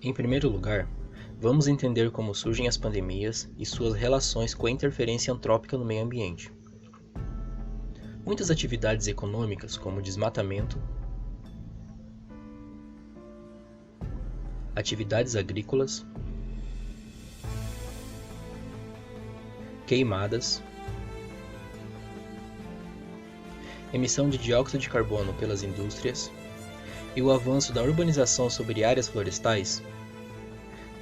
Em primeiro lugar, vamos entender como surgem as pandemias e suas relações com a interferência antrópica no meio ambiente. Muitas atividades econômicas, como desmatamento, atividades agrícolas, queimadas, emissão de dióxido de carbono pelas indústrias e o avanço da urbanização sobre áreas florestais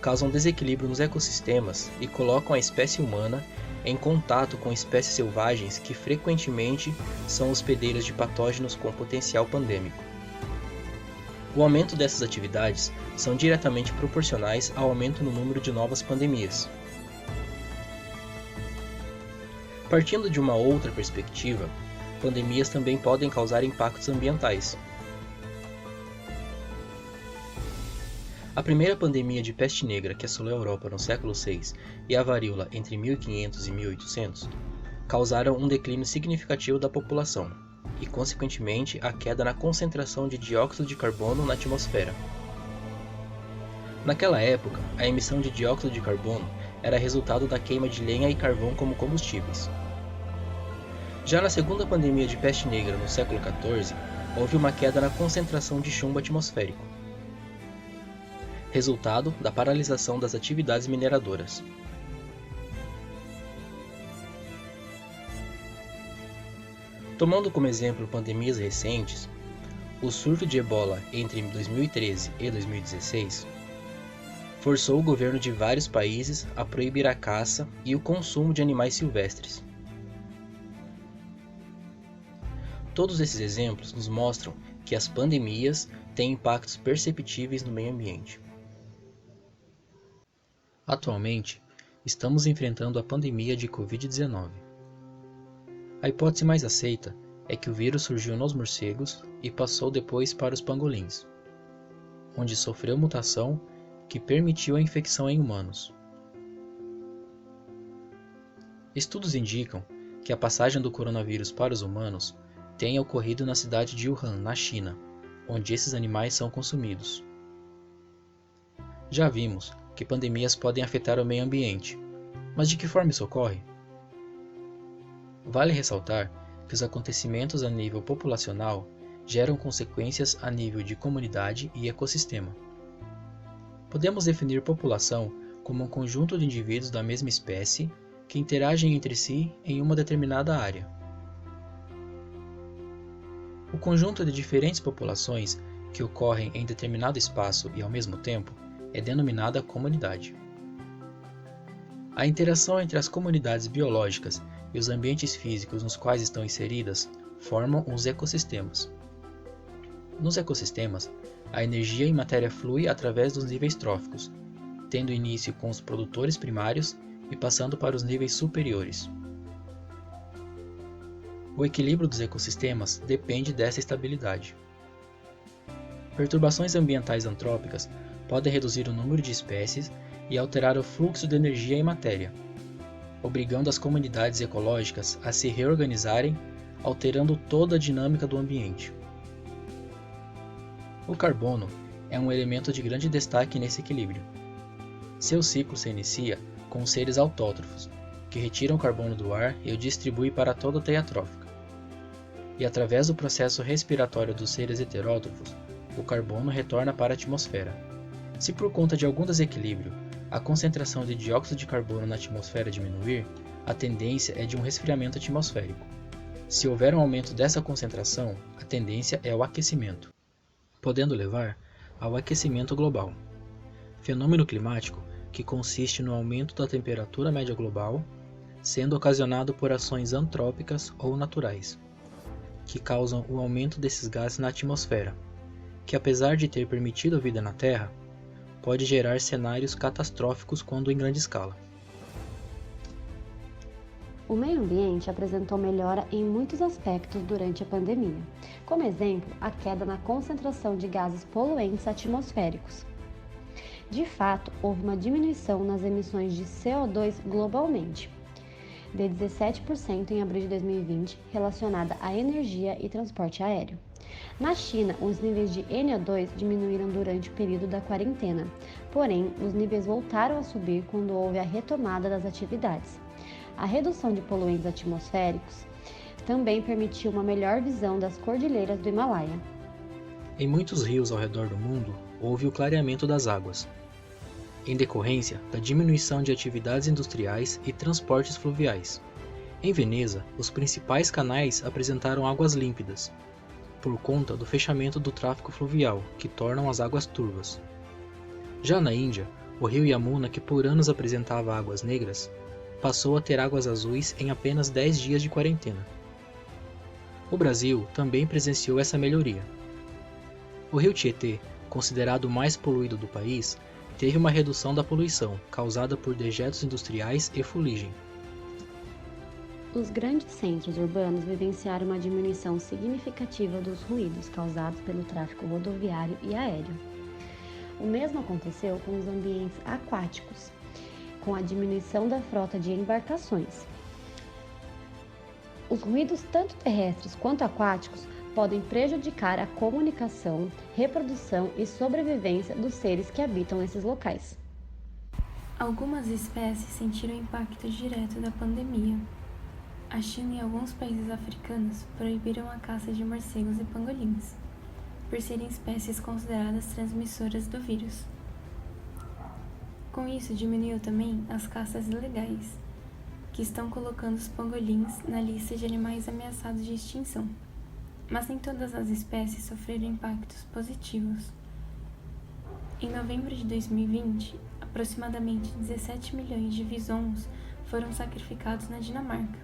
causam desequilíbrio nos ecossistemas e colocam a espécie humana em contato com espécies selvagens que frequentemente são hospedeiras de patógenos com potencial pandêmico. O aumento dessas atividades são diretamente proporcionais ao aumento no número de novas pandemias. Partindo de uma outra perspectiva, pandemias também podem causar impactos ambientais. A primeira pandemia de peste negra que assolou a Europa no século VI e a varíola entre 1500 e 1800 causaram um declínio significativo da população e, consequentemente, a queda na concentração de dióxido de carbono na atmosfera. Naquela época, a emissão de dióxido de carbono era resultado da queima de lenha e carvão como combustíveis. Já na segunda pandemia de peste negra no século XIV, houve uma queda na concentração de chumbo atmosférico, resultado da paralisação das atividades mineradoras. Tomando como exemplo pandemias recentes, o surto de ebola entre 2013 e 2016 forçou o governo de vários países a proibir a caça e o consumo de animais silvestres. Todos esses exemplos nos mostram que as pandemias têm impactos perceptíveis no meio ambiente. Atualmente, estamos enfrentando a pandemia de Covid-19. A hipótese mais aceita é que o vírus surgiu nos morcegos e passou depois para os pangolins, onde sofreu mutação que permitiu a infecção em humanos. Estudos indicam que a passagem do coronavírus para os humanos tenha ocorrido na cidade de Wuhan, na China, onde esses animais são consumidos. Já vimos que pandemias podem afetar o meio ambiente, mas de que forma isso ocorre? Vale ressaltar que os acontecimentos a nível populacional geram consequências a nível de comunidade e ecossistema. Podemos definir população como um conjunto de indivíduos da mesma espécie que interagem entre si em uma determinada área. O conjunto de diferentes populações que ocorrem em determinado espaço e ao mesmo tempo é denominada comunidade. A interação entre as comunidades biológicas e os ambientes físicos nos quais estão inseridas formam os ecossistemas. Nos ecossistemas, a energia e matéria flui através dos níveis tróficos, tendo início com os produtores primários e passando para os níveis superiores. O equilíbrio dos ecossistemas depende dessa estabilidade. Perturbações ambientais antrópicas podem reduzir o número de espécies e alterar o fluxo de energia e matéria, obrigando as comunidades ecológicas a se reorganizarem, alterando toda a dinâmica do ambiente. O carbono é um elemento de grande destaque nesse equilíbrio. Seu ciclo se inicia com os seres autótrofos, que retiram o carbono do ar e o distribuem para toda a teia trófica. E através do processo respiratório dos seres heterótrofos, o carbono retorna para a atmosfera. Se por conta de algum desequilíbrio, a concentração de dióxido de carbono na atmosfera diminuir, a tendência é de um resfriamento atmosférico. Se houver um aumento dessa concentração, a tendência é o aquecimento, podendo levar ao aquecimento global. Fenômeno climático que consiste no aumento da temperatura média global, sendo ocasionado por ações antrópicas ou naturais, que causam o aumento desses gases na atmosfera, que apesar de ter permitido a vida na Terra, pode gerar cenários catastróficos quando em grande escala. O meio ambiente apresentou melhora em muitos aspectos durante a pandemia, como exemplo, a queda na concentração de gases poluentes atmosféricos. De fato, houve uma diminuição nas emissões de CO2 globalmente, de 17% em abril de 2020, relacionada à energia e transporte aéreo. Na China, os níveis de NO2 diminuíram durante o período da quarentena, porém, os níveis voltaram a subir quando houve a retomada das atividades. A redução de poluentes atmosféricos também permitiu uma melhor visão das cordilheiras do Himalaia. Em muitos rios ao redor do mundo, houve o clareamento das águas, em decorrência da diminuição de atividades industriais e transportes fluviais. Em Veneza, os principais canais apresentaram águas límpidas, por conta do fechamento do tráfego fluvial, que tornam as águas turvas. Já na Índia, o rio Yamuna, que por anos apresentava águas negras, passou a ter águas azuis em apenas 10 dias de quarentena. O Brasil também presenciou essa melhoria. O rio Tietê, considerado o mais poluído do país, teve uma redução da poluição causada por dejetos industriais e fuligem. Os grandes centros urbanos vivenciaram uma diminuição significativa dos ruídos causados pelo tráfego rodoviário e aéreo. O mesmo aconteceu com os ambientes aquáticos, com a diminuição da frota de embarcações. Os ruídos tanto terrestres quanto aquáticos podem prejudicar a comunicação, reprodução e sobrevivência dos seres que habitam esses locais. Algumas espécies sentiram o impacto direto da pandemia. A China e alguns países africanos proibiram a caça de morcegos e pangolins, por serem espécies consideradas transmissoras do vírus. Com isso, diminuiu também as caças ilegais, que estão colocando os pangolins na lista de animais ameaçados de extinção. Mas nem todas as espécies sofreram impactos positivos. Em novembro de 2020, aproximadamente 17 milhões de visons foram sacrificados na Dinamarca,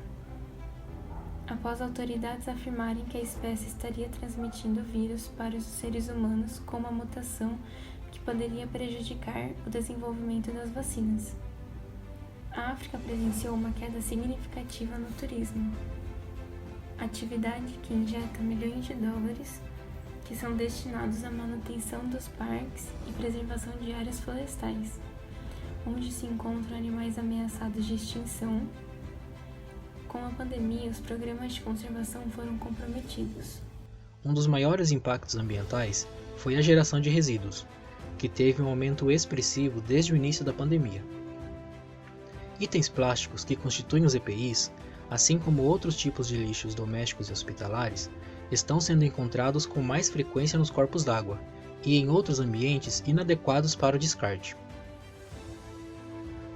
após autoridades afirmarem que a espécie estaria transmitindo o vírus para os seres humanos com uma mutação que poderia prejudicar o desenvolvimento das vacinas. A África presenciou uma queda significativa no turismo, atividade que injeta milhões de dólares que são destinados à manutenção dos parques e preservação de áreas florestais, onde se encontram animais ameaçados de extinção. Com a pandemia, os programas de conservação foram comprometidos. Um dos maiores impactos ambientais foi a geração de resíduos, que teve um aumento expressivo desde o início da pandemia. Itens plásticos que constituem os EPIs, assim como outros tipos de lixos domésticos e hospitalares, estão sendo encontrados com mais frequência nos corpos d'água e em outros ambientes inadequados para o descarte.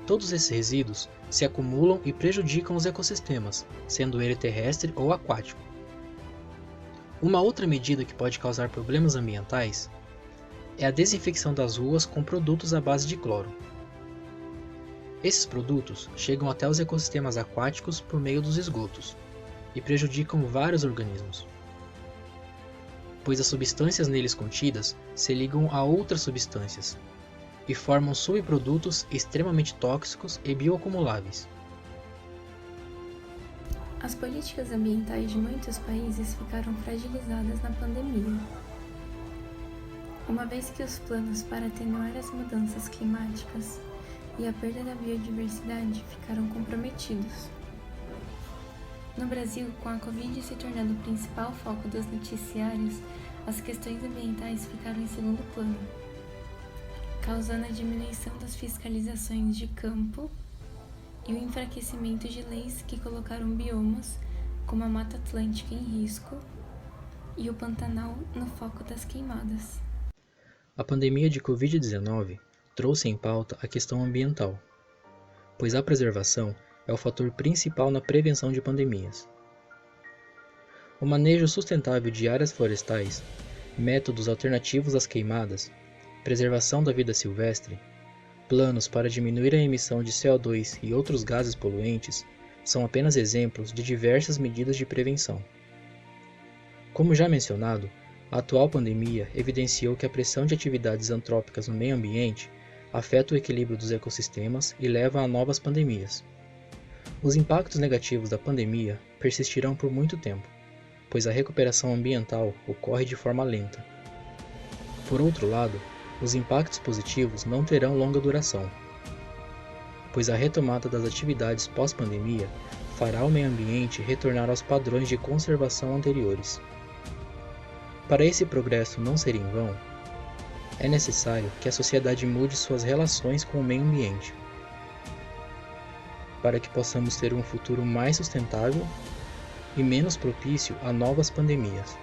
Todos esses resíduos se acumulam e prejudicam os ecossistemas, sendo ele terrestre ou aquático. Uma outra medida que pode causar problemas ambientais é a desinfecção das ruas com produtos à base de cloro. Esses produtos chegam até os ecossistemas aquáticos por meio dos esgotos e prejudicam vários organismos, pois as substâncias neles contidas se ligam a outras substâncias e formam subprodutos extremamente tóxicos e bioacumuláveis. As políticas ambientais de muitos países ficaram fragilizadas na pandemia, uma vez que os planos para atenuar as mudanças climáticas e a perda da biodiversidade ficaram comprometidos. No Brasil, com a Covid se tornando o principal foco dos noticiários, as questões ambientais ficaram em segundo plano, causando a diminuição das fiscalizações de campo e o enfraquecimento de leis que colocaram biomas como a Mata Atlântica em risco e o Pantanal no foco das queimadas. A pandemia de Covid-19 trouxe em pauta a questão ambiental, pois a preservação é o fator principal na prevenção de pandemias. O manejo sustentável de áreas florestais, métodos alternativos às queimadas, preservação da vida silvestre, planos para diminuir a emissão de CO2 e outros gases poluentes são apenas exemplos de diversas medidas de prevenção. Como já mencionado, a atual pandemia evidenciou que a pressão de atividades antrópicas no meio ambiente afeta o equilíbrio dos ecossistemas e leva a novas pandemias. Os impactos negativos da pandemia persistirão por muito tempo, pois a recuperação ambiental ocorre de forma lenta. Por outro lado, os impactos positivos não terão longa duração, pois a retomada das atividades pós-pandemia fará o meio ambiente retornar aos padrões de conservação anteriores. Para esse progresso não ser em vão, é necessário que a sociedade mude suas relações com o meio ambiente, para que possamos ter um futuro mais sustentável e menos propício a novas pandemias.